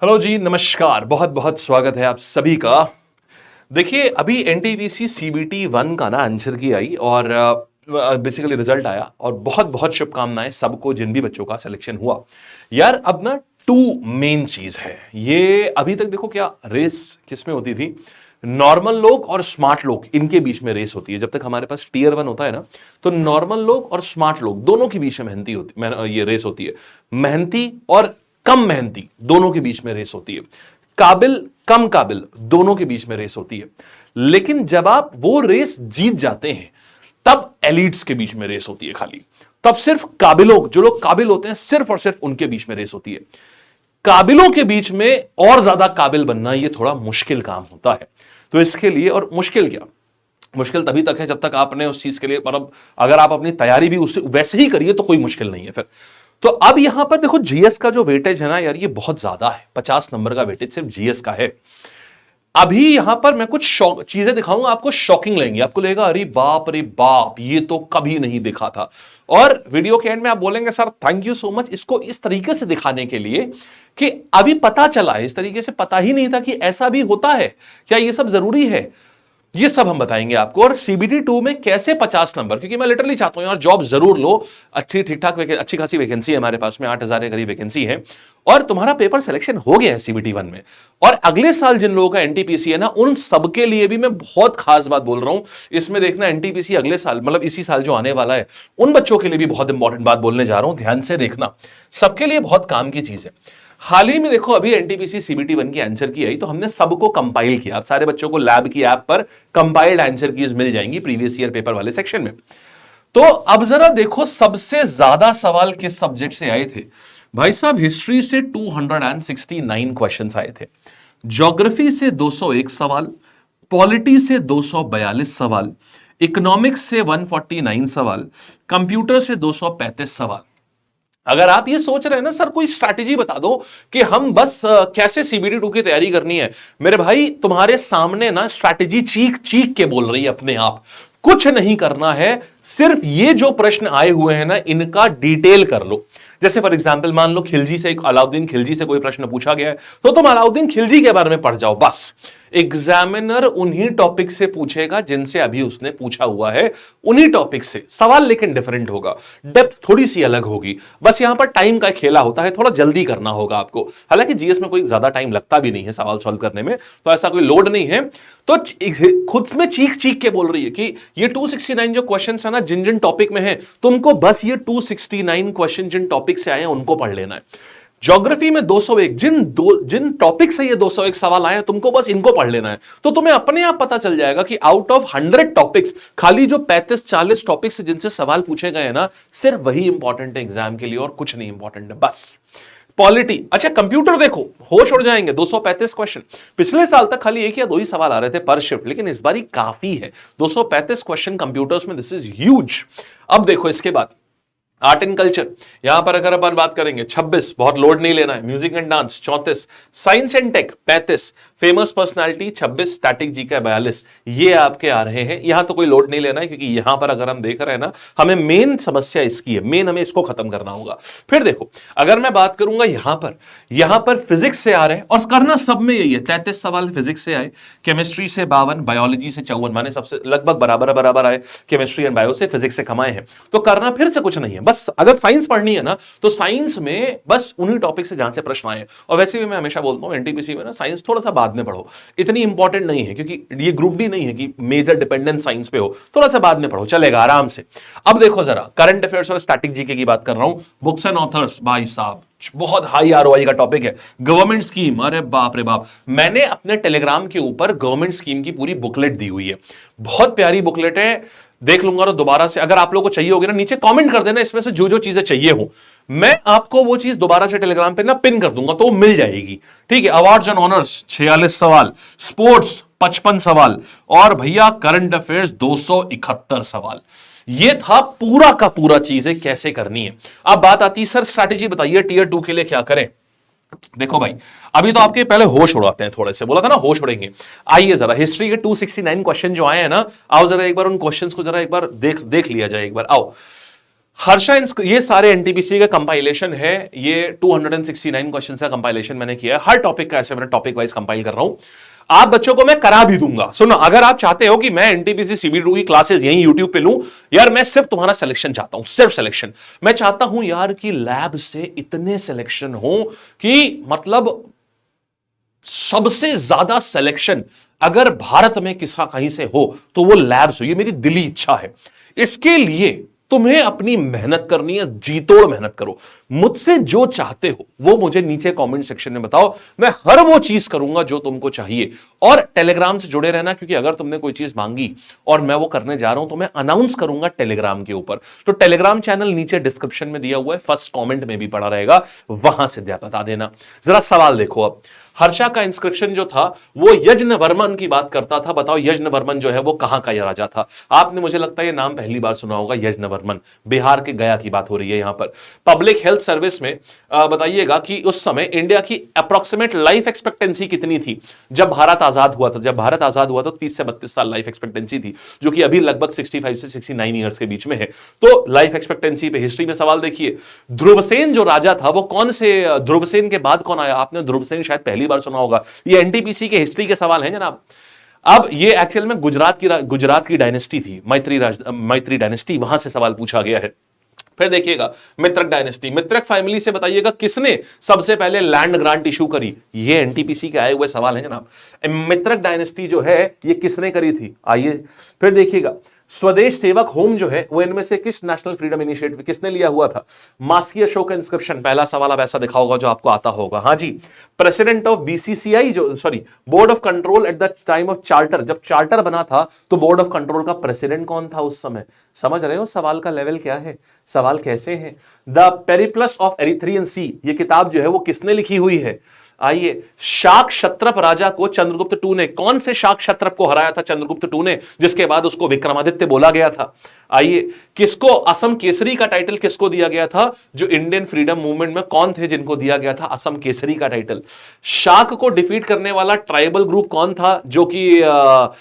Hello जी, नमस्कार। बहुत बहुत स्वागत है आप सभी का। देखिए, अभी एनटीपीसी सीबीटी 1 का ना आंसर की आई और बेसिकली रिजल्ट आया और बहुत बहुत शुभकामनाएं सबको जिन भी बच्चों का सिलेक्शन हुआ। यार अब ना टू मेन चीज है ये। अभी तक देखो क्या रेस किसमें होती थी, नॉर्मल लोग और स्मार्ट लोग, इनके बीच में रेस होती है। जब तक हमारे पास टीयर 1 होता है ना, तो नॉर्मल लोग और स्मार्ट लोग दोनों के बीच में ये रेस होती है। मेहनती और कम मेहनती दोनों के बीच में रेस होती है। काबिल कम काबिल दोनों के बीच में रेस होती है। लेकिन जब आप वो रेस जीत जाते हैं तब एलिट्स के बीच में रेस होती है खाली। तब सिर्फ काबिलों, जो लोग काबिल होते हैं, सिर्फ और सिर्फ उनके बीच में रेस होती है। काबिलों के बीच में और ज्यादा काबिल बनना ये थोड़ा मुश्किल काम होता है। तो इसके लिए, और मुश्किल क्या, मुश्किल तभी तक है जब तक आपने उस चीज के लिए, मतलब अगर आप अपनी तैयारी भी उससे वैसे ही करिए तो कोई मुश्किल नहीं है फिर। तो अब यहां पर देखो, जीएस का जो वेटेज है ना यार, ये बहुत ज्यादा है। 50 नंबर का वेटेज सिर्फ जीएस का है। अभी यहां पर मैं कुछ चीजें दिखाऊंगा आपको, शॉकिंग लगेंगी। आपको लगेगा अरे बाप रे बाप, ये तो कभी नहीं देखा था। और वीडियो के एंड में आप बोलेंगे sir thank you so much, इसको इस तरीके से दिखाने के लिए कि अभी पता चला है। इस तरीके से पता ही नहीं था कि ऐसा भी होता है, क्या ये सब जरूरी है, ये सब हम बताएंगे आपको। और सीबीटी 2 में कैसे 50 नंबर, क्योंकि मैं लिटरली चाहता हूं यार जॉब जरूर लो। अच्छी ठीक ठाक अच्छी खासी वैकेंसी है हमारे पास में, 8,000 के करीब वैकेंसी है। और तुम्हारा पेपर सिलेक्शन हो गया है सीबीटी 1 में। और अगले साल जिन लोगों का एनटीपीसी है ना, उन सबके लिए भी मैं बहुत खास बात बोल रहा हूं। इसमें देखना, एनटीपीसी अगले साल, मतलब इसी साल जो आने वाला है, उन बच्चों के लिए भी बहुत इंपॉर्टेंट बात बोलने जा रहा हूं। ध्यान से देखना, सबके लिए बहुत काम की चीज है। हाल ही में देखो, अभी एनटीपीसी सीबीटी 1 की आंसर की आई तो हमने सबको कंपाइल किया। आप सारे बच्चों को लैब की ऐप पर कंपाइल्ड आंसर कीज मिल जाएंगी प्रीवियस ईयर पेपर वाले सेक्शन में। तो अब जरा देखो, सबसे ज्यादा सवाल किस सब्जेक्ट से आए थे भाई साहब। हिस्ट्री से 269 क्वेश्चंस आए थे, ज्योग्राफी से 201 सवाल, पॉलिटी से 242 सवाल, इकोनॉमिक्स से 149 सवाल, कंप्यूटर से 235 सवाल। अगर आप ये सोच रहे हैं ना सर कोई स्ट्रैटेजी बता दो कि हम बस कैसे सीबीटी 2 की तैयारी करनी है, मेरे भाई तुम्हारे सामने ना स्ट्रैटेजी चीख चीख के बोल रही है अपने आप। कुछ नहीं करना है, सिर्फ ये जो प्रश्न आए हुए हैं ना, इनका डिटेल कर लो। जैसे फॉर एग्जाम्पल मान लो खिलजी से, अलाउद्दीन खिलजी से कोई प्रश्न पूछा गया है, तो तुम अलाउद्दीन खिलजी के बारे में पढ़ जाओ बस। एग्जामिनर उन्हीं टॉपिक से पूछेगा जिनसे अभी उसने पूछा हुआ है, उन्हीं टॉपिक से सवाल, लेकिन डिफरेंट होगा, डेप्थ थोड़ी सी अलग होगी। बस यहां पर टाइम का खेला होता है, थोड़ा जल्दी करना होगा आपको। हालांकि जीएस में कोई ज्यादा टाइम लगता भी नहीं है सवाल सॉल्व करने में, तो ऐसा कोई लोड नहीं है। तो खुद में चीख चीख के बोल रही है कि ये 269 जो क्वेश्चन है ना, जिन जिन टॉपिक में है, तुमको बस ये 269 क्वेश्चन जिन टॉपिक से आए हैं उनको पढ़ लेना है। ज्योग्राफी में 201, जिन टॉपिक से ये 201 सवाल आए हैं, तुमको बस इनको पढ़ लेना है। तो तुम्हें अपने आप पता चल जाएगा कि आउट ऑफ 100 टॉपिक्स, खाली जो 35-40 टॉपिक्स से जिनसे सवाल पूछे गए हैं ना, सिर्फ वही इंपॉर्टेंट है एग्जाम के लिए, और कुछ नहीं इंपॉर्टेंट है बस। पॉलिटी, अच्छा कंप्यूटर देखो, होश उड़ जाएंगे। 235 क्वेश्चन, पिछले साल तक खाली एक या दो ही सवाल आ रहे थे पर शिफ्ट, लेकिन इस बार काफी है 235 क्वेश्चन कंप्यूटर्स में, दिस इज ह्यूज। अब देखो इसके बाद आर्ट एंड कल्चर, यहां पर अगर अपन बात करेंगे 26, बहुत लोड नहीं लेना है। Music and dance 34, science and tech 35, famous personality 26, static GK 42, ये आपके आ रहे हैं। यहां तो कोई लोड नहीं लेना है, क्योंकि यहां पर अगर हम देख रहे हैं ना, हमें मेन समस्या इसकी है, मेन हमें इसको खत्म करना होगा। फिर देखो, अगर मैं बात करूंगा यहां पर फिजिक्स से आ रहे हैं, और करना सब में यही है, 33 सवाल फिजिक्स से आए, केमिस्ट्री से 52, बायोलॉजी से 54, माने सबसे लगभग बराबर बराबर आए। केमिस्ट्री एंड बायो से, फिजिक्स से कमाए हैं। तो करना फिर से कुछ नहीं है, बस अगर साइंस पढ़नी है ना, तो साइंस में बस उन्हीं टॉपिक से जहां से प्रश्न आए। और वैसे भी मैं हमेशा बोलता हूं एनटीपीसी में ना, साइंस थोड़ा सा बाद में पढ़ो, इतनी इंपॉर्टेंट नहीं है, क्योंकि ये ग्रुप डी नहीं है कि मेजर डिपेंडेंस साइंस पे हो। थोड़ा सा बाद में पढ़ो, चलेगा आराम से। अब देखो जरा, करंट अफेयर्स और स्टैटिक जीके की बात कर रहा हूं। बुक्स एंड ऑथर्स भाई साहब, बहुत हाई आरओआई का टॉपिक है। गवर्नमेंट स्कीम, अरे बाप रे बाप, मैंने अपने टेलीग्राम के ऊपर गवर्नमेंट स्कीम की पूरी बुकलेट दी हुई है, बहुत प्यारी बुकलेट है। देख लूंगा तो दोबारा से, अगर आप लोगों को चाहिए होगी ना, नीचे कमेंट कर देना, इसमें से जो जो चीजें चाहिए हो, मैं आपको वो चीज दोबारा से टेलीग्राम पे ना पिन कर दूंगा, तो वो मिल जाएगी। ठीक है। अवार्ड्स एंड ऑनर्स 46 सवाल, स्पोर्ट्स 55 सवाल, और भैया करंट अफेयर्स 271 सवाल। ये था पूरा का पूरा चीजें कैसे करनी है। अब बात आती है सर स्ट्रैटेजी बताइए टीयर 2 के लिए क्या करें। देखो भाई, अभी तो आपके पहले होश उड़ाते हैं, थोड़े से बोला था ना होश उड़ेंगे। आइए जरा हिस्ट्री के 269 क्वेश्चन जो आए हैं ना, आओ जरा एक बार उन क्वेश्चंस को जरा एक बार देख लिया जाए एक बार, आओ। हर्षा ये सारे एनटीपीसी का कंपाइलेशन है, ये 269 क्वेश्चन का कंपाइलेशन मैंने किया है। हर टॉपिक का ऐसे मैंने टॉपिक वाइज कंपाइल कर रहा हूं, आप बच्चों को मैं करा भी दूंगा। सुनो, अगर आप चाहते हो कि मैं एनटीपीसी सीबीटी की क्लासेस यहीं यूट्यूब पे लूं, यार मैं सिर्फ तुम्हारा सिलेक्शन चाहता हूं, सिर्फ सिलेक्शन। मैं चाहता हूं यार कि लैब से इतने सिलेक्शन हो कि मतलब सबसे ज्यादा सिलेक्शन अगर भारत में किसा कहीं से हो तो वो लैब से, ये मेरी दिली इच्छा है। इसके लिए तुम्हें अपनी मेहनत करनी है, जी तोड़ मेहनत करो। मुझसे जो चाहते हो वो मुझे नीचे कमेंट सेक्शन में बताओ, मैं हर वो चीज करूंगा जो तुमको चाहिए। और टेलीग्राम से जुड़े रहना, क्योंकि अगर तुमने कोई चीज मांगी और मैं वो करने जा रहा हूं तो मैं अनाउंस करूंगा टेलीग्राम के ऊपर। तो टेलीग्राम चैनल नीचे डिस्क्रिप्शन में दिया हुआ है, फर्स्ट कॉमेंट में भी पड़ा रहेगा, वहां से बता देना। जरा सवाल देखो, अब हर्षा का इंस्क्रिप्शन जो था वो यज्ञवर्मन की बात करता था। बताओ यज्ञवर्मन जो है वो कहां का राजा था? आपने, मुझे लगता है ये नाम पहली बार सुना होगा, यज्ञवर्मन। बिहार के गया की बात हो रही है यहां पर। पब्लिक हेल्थ सर्विस में बताइएगा कि उस समय इंडिया की अप्रोक्सीमेट लाइफ एक्सपेक्टेंसी कितनी थी जब भारत आजाद हुआ था? जब भारत आजाद हुआ तो 30 से 32 साल लाइफ एक्सपेक्टेंसी थी, जो कि अभी लगभग 65 से 69 ईयर्स के बीच में है। तो लाइफ एक्सपेक्टेंसी पे हिस्ट्री में सवाल देखिए। ध्रुवसेन जो राजा था वो कौन से, ध्रुवसेन के बाद कौन आया? आपने ध्रुवसेन शायद पहली बार सुना होगा। ये एनटीपीसी के हिस्ट्री के सवाल हैं जनाब। अब ये एक्चुअल में गुजरात की डायनेस्टी थी, मैत्री डायनेस्टी, वहां से सवाल पूछा गया है। फिर देखिएगा मित्रक डायनेस्टी, मित्रक फैमिली से बताइएगा किसने सबसे पहले लैंड ग्रांट इशू करी? ये एनटीपीसी के आए हुए सवाल हैं जनाब। मित्रक डायनेस्टी जो है ये किसने करी थी? आइए फिर देखिएगा, स्वदेश सेवक होम जो है वो इनमें से किस नेशनल फ्रीडम इनिशिएटिव किसने लिया हुआ था? मास्की अशोक इंस्क्रिप्शन, पहला सवाल अब ऐसा दिखा होगा जो आपको आता होगा। हाँ जी, प्रेसिडेंट ऑफ बीसीसीआई जो, sorry, board of control at the time of charter, जब चार्टर बना था तो बोर्ड ऑफ कंट्रोल का प्रेसिडेंट कौन था उस समय? समझ रहे हो सवाल का लेवल क्या है, सवाल कैसे है? द पेरिप्लस ऑफ एरिथ्रियन सी, ये किताब जो है वो किसने लिखी हुई है? आइए, शाक क्षत्रप राजा को चंद्रगुप्त टू ने, कौन से शाक क्षत्रप को हराया था चंद्रगुप्त टू ने, जिसके बाद उसको विक्रमादित्य बोला गया था? आइए, किसको असम केसरी का टाइटल किसको दिया गया था? जो इंडियन फ्रीडम मूवमेंट में कौन थे जिनको दिया गया था असम केसरी का टाइटल? शाक को डिफीट करने वाला ट्राइबल ग्रुप कौन था जो कि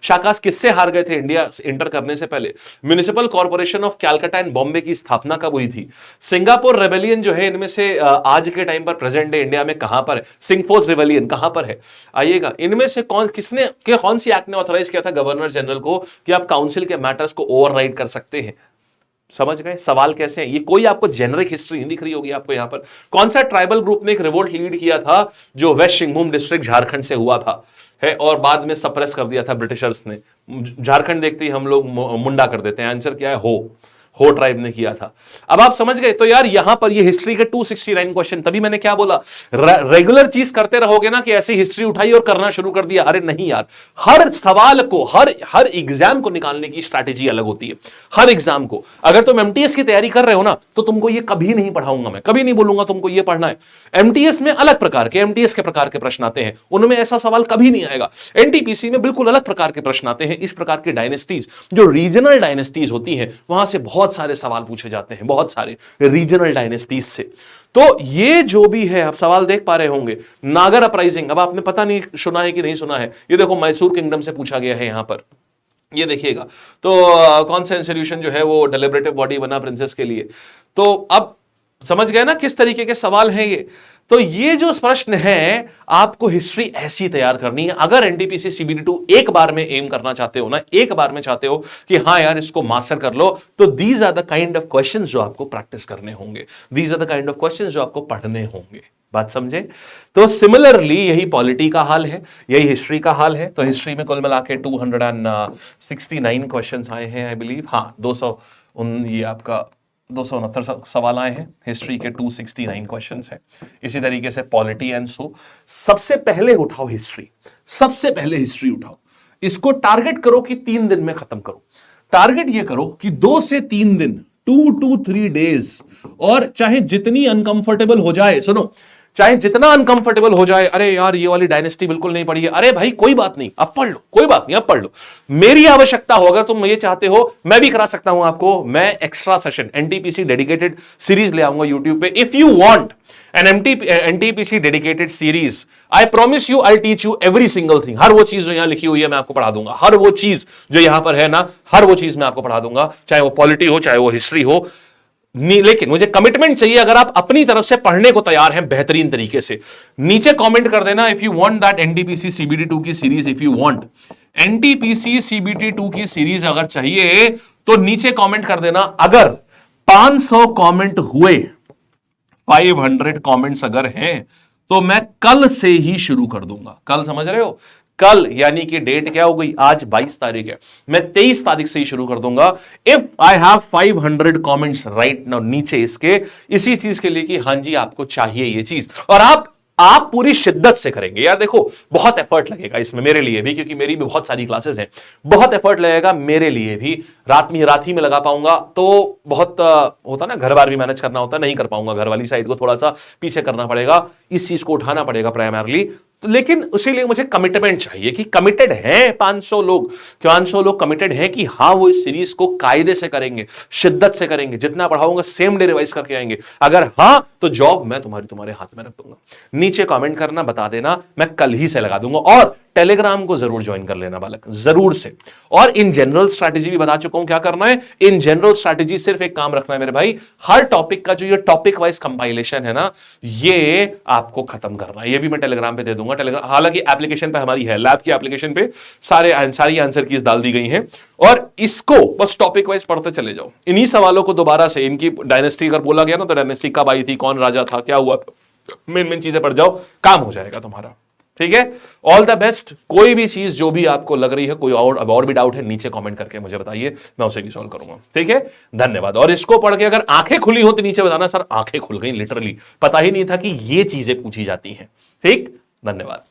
शाकास किससे हार गए थे इंडिया इंटर करने से पहले? Municipal corporation of Calcutta and Bombay की स्थापना कब हुई थी? सिंगापुर रेबेलियन जो है इनमें से आज के टाइम पर प्रेजेंट डे इंडिया में कहां पर है? सिंगफोर्स रेबेलियन कहां पर है? आइएगा, इनमें से कौन सी एक्ट ने ऑथराइज किया था गवर्नर जनरल को कि आप काउंसिल के मैटर्स को ओवरराइड कर सकते हैं? समझ गए सवाल कैसे हैं? ये कोई आपको जेनरिक हिस्ट्री नहीं दिख रही होगी आपको यहां पर। कौन सा ट्राइबल ग्रुप ने एक रिवोल्ट लीड किया था जो वेस्ट सिंहभूम डिस्ट्रिक्ट झारखंड से हुआ था है, और बाद में सप्रेस कर दिया था ब्रिटिशर्स ने? झारखंड देखते ही हम लोग मुंडा कर देते हैं। आंसर क्या है? हो ट्राइब ने किया था। अब आप समझ गए? तो यार यहां पर ये हिस्ट्री के 269 क्वेश्चन, तभी मैंने क्या बोला, रेगुलर चीज करते रहोगे ना कि ऐसी हिस्ट्री उठाई और करना शुरू कर दिया, अरे नहीं यार, हर सवाल को, हर एग्जाम को निकालने की स्ट्रैटेजी अलग होती है। हर एग्जाम को, अगर तुम एमटीएस की तैयारी कर रहे हो ना तो तुमको ये कभी नहीं पढ़ाऊंगा मैं, कभी नहीं बोलूंगा तुमको ये पढ़ना है। एमटीएस में अलग प्रकार के, एमटीएस के प्रकार के प्रश्न आते हैं, उनमें ऐसा सवाल कभी नहीं आएगा। एनटीपीसी में बिल्कुल अलग प्रकार के प्रश्न आते हैं। इस प्रकार के डायनेस्टीज, जो रीजनल डायनेस्टीज होती हैं, वहां से बहुत सारे सवाल पूछे जाते हैं, बहुत सारे रीजनल डायनेस्टीज से। तो ये जो भी है, आप सवाल देख पा रहे होंगे। नागर अपराइजिंग, अब आपने पता नहीं सुना है कि नहीं सुना है, ये देखो मैसूर किंगडम से पूछा गया है यहां पर, ये देखिएगा। तो कौन सा इंस्टीट्यूशन जो है वो डेलिब्रेटिव बॉडी बना प्रिंसेस के लिए? तो अब समझ गए ना किस तरीके के सवाल हैं ये। तो ये जो प्रश्न है, आपको हिस्ट्री ऐसी तैयार करनी है। अगर एनटीपीसी सीबीटी 2 एक बार में एम करना चाहते हो ना, एक बार में चाहते हो कि हाँ यार इसको मास्टर कर लो, तो these are the kind of questions जो आपको प्रैक्टिस करने होंगे, these are the kind of questions जो आपको पढ़ने होंगे। बात समझे? तो सिमिलरली यही पॉलिटी का हाल है, यही हिस्ट्री का हाल है। तो हिस्ट्री में कुल मिला के 269 क्वेश्चंस आए हैं आई बिलीव। हाँ, 200 ये आपका 269 सवाल आए हैं। हिस्ट्री के 269 क्वेश्चंस हैं। इसी तरीके से पॉलिटी एंड सो। सबसे पहले उठाओ हिस्ट्री, सबसे पहले हिस्ट्री उठाओ। इसको टारगेट करो कि 3 दिन में खत्म करो। टारगेट ये करो कि 2 से 3 दिन, 2 to 3 डेज, और चाहे जितनी अनकंफर्टेबल हो जाए, सुनो, चाहे जितना अनकंफर्टेबल हो जाए, अरे यार ये वाली डायनेस्टी बिल्कुल नहीं पढ़ी है, अरे भाई कोई बात नहीं, अब पढ़ लो, कोई बात नहीं, अब पढ़ लो। मेरी आवश्यकता हो, अगर तुम ये चाहते हो, मैं भी करा सकता हूं आपको। मैं extra session NTPC dedicated series ले आऊंगा यूट्यूब पे। If you want an NTPC dedicated series, I promise you, I teach you every single thing. हर वो चीज जो यहां लिखी हुई है मैं आपको पढ़ा दूंगा। हर वो चीज जो यहां पर है ना, हर वो चीज मैं आपको पढ़ा दूंगा, चाहे वो पॉलिटी हो, चाहे वो हिस्ट्री हो। लेकिन मुझे कमिटमेंट चाहिए अगर आप अपनी तरफ से पढ़ने को तैयार हैं बेहतरीन तरीके से। नीचे कमेंट कर देना if you want that NTPC CBT 2 की series, if you want NTPC CBT 2 की सीरीज अगर चाहिए तो नीचे कमेंट कर देना। अगर 500 कमेंट हुए, 500 कमेंट्स अगर हैं तो मैं कल से ही शुरू कर दूंगा। कल समझ रहे हो, कल यानी कि डेट क्या हो गई, आज 22 तारीख है, मैं 23 तारीख से ही शुरू कर दूंगा। If I have 500 comments right now नीचे इसके, इसी चीज के लिए कि हां जी आपको चाहिए ये चीज, और आप पूरी शिद्दत से करेंगे। यार देखो बहुत एफर्ट लगेगा इसमें मेरे लिए भी, क्योंकि मेरी भी बहुत सारी क्लासेस हैं, बहुत एफर्ट लगेगा मेरे लिए भी। रात ही में लगा पाऊंगा तो बहुत होता ना, घर बार भी मैनेज करना होता, नहीं कर पाऊंगा, घर वाली साइड को थोड़ा सा पीछे करना पड़ेगा, इस चीज को उठाना पड़ेगा प्राइमरली। तो लेकिन उसी लिए मुझे कमिटमेंट चाहिए कि कमिटेड हैं 500 लोग, 500 लोग कमिटेड हैं कि हाँ वो इस सीरीज को कायदे से करेंगे, शिद्दत से करेंगे, जितना पढ़ाऊंगा सेम डे रिवाइज करके आएंगे। अगर हाँ तो जॉब मैं तुम्हारे हाथ में रख दूंगा। नीचे कमेंट करना, बता देना, मैं कल ही से लगा दूंगा। और टेलीग्राम को जरूर ज्वाइन कर लेना बालक, जरूर से। और इन जनरल स्ट्रैटेजी भी बता चुका हूं क्या करना है। इन जनरल स्ट्रैटेजी सिर्फ एक काम रखना है मेरे भाई, हर टॉपिक का जो ये टॉपिक वाइज कंपाइलेशन है ना, ये आपको खत्म करना है। ये भी मैं टेलीग्राम पे दे दूंगा। टेलीग्राम हालांकि एप्लीकेशन पे हमारी है, लैब की एप्लीकेशन पे सारी आंसर कीज डाल दी गई हैं, और इसको बस टॉपिक वाइज पढ़ते चले जाओ। इन्हीं सवालों को दोबारा से, इनकी डायनेस्टी अगर बोला गया ना तो डायनेस्टी कब आई थी, कौन राजा था, क्या हुआ, मेन चीजें पढ़ जाओ, काम हो जाएगा तुम्हारा। ठीक है, ऑल द बेस्ट। कोई भी चीज जो भी आपको लग रही है, कोई और भी डाउट है, नीचे कमेंट करके मुझे बताइए, मैं उसे भी सॉल्व करूंगा। ठीक है, धन्यवाद। और इसको पढ़ के अगर आंखें खुली हो तो नीचे बताना सर आंखें खुल गई, लिटरली पता ही नहीं था कि ये चीजें पूछी जाती हैं। ठीक, धन्यवाद।